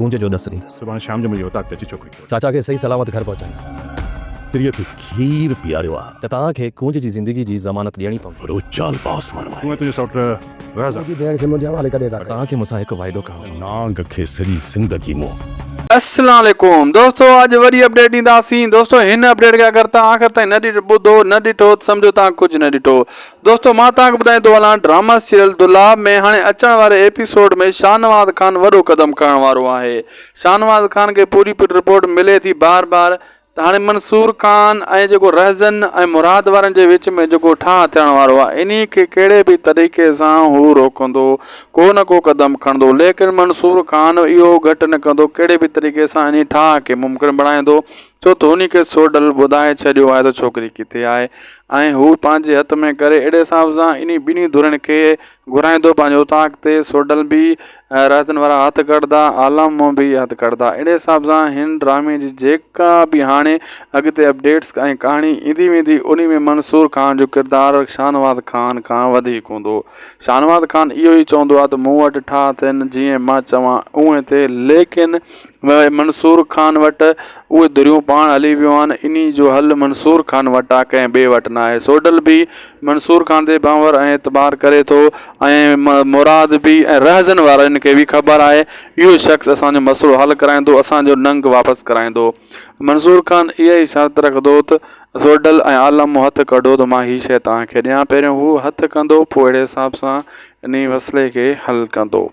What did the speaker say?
कूंज जो दस ॾींदुसि। सुभाणे शाम जो मुंहिंजी उतां अची छोकिरी चाचा खे सही सलामत घर पहुचाईंदा। तिरीअ खे खीर पीआरियो आहे त तव्हांखे कूंज जी ज़िंदगी जी ज़मानत ॾियणी पवंदी। रोचाल पास माण्हू तूं ऐं तुंहिंजो सौट रहज़ मुंहिंजी भेण खे मुंहिंजे हवाले करे था पर तव्हांखे मूंसां हिकु वाइदो करिणो आहे। नांग खे सॼी ज़िंदगी मो अस्सलाम वालेकुम दोस्तों, आज वरी अपडेट ॾींदासीं। दोस्तों इन अपडेट खे अगरि तव्हां आख़िर ताईं न ॿुधो न ॾिठो त सम्झो तव्हां कुझु न ॾिठो। दोस्तों मां तव्हांखे ॿुधाईंदो हलां, ड्रामा सीरियल दुलाब में हाणे अचण वारे एपिसोड में शाहनवाज़ ख़ान वॾो क़दम खणण वारो आहे। शाहनवाज़ ख़ान खे पूरी रिपोर्ट मिले थी बार बार त हाणे मंसूर ख़ान ऐं जेको रहज़न ऐं मुराद वारनि जे विच में जेको ठाह थियण वारो आहे, इन खे कहिड़े बि तरीक़े सां हू रोकंदो, को न को क़दम खणंदो। लेकिन मंसूर ख़ान इहो घटि न कंदो, कहिड़े बि तरीक़े सां इन ठाह खे मुमकिन बणाईंदो, छो त हुन खे सोडल ॿुधाए छॾियो आहे त छोकिरी किथे आहे ऐं हू पंहिंजे हथ में करे अहिड़े हिसाब सां इन ॿिन्ही धुरनि खे घुराईंदो पंहिंजे उतांक ते। सोडल बि रहज़न वारा हथ कढंदा, आलम बि हथ कढंदा। अहिड़े हिसाब सां हिन ड्रामे जी जेका बि हाणे अॻिते अपडेट्स ऐं कहाणी ईंदी वेंदी, उन में मंसूर ख़ान जो किरदारु शाहनवाज़ ख़ान खां वधीक हूंदो। शाहनवाज़ ख़ान इहो ई चवंदो आहे त मूं वटि ठाह थियनि जीअं मां चवां उएं थिए, लेकिन मंसूर ख़ान वटि उहे धुरियूं पाण हली वियूं आहिनि। इन जो हल मंसूर ख़ान वटि आहे, कंहिं ॿिए वटि न आहे। सोडल बि मंसूर ख़ान ते बांवर ऐं एतबार करे थो ऐं मुराद बि ऐं रहज़न वारनि खे बि ख़बर आहे इहो शख़्स असांजो मसइलो हल कराईंदो, असांजो नंग वापसि कराईंदो। मंसूर ख़ान इहा ई शर्त रखंदो त सोडल ऐं आलम हथ कढो त मां हीअ शइ तव्हांखे ॾियां। पहिरियों हू हथ कंदो, पोइ अहिड़े हिसाब सां इन मसइले खे हल कंदो।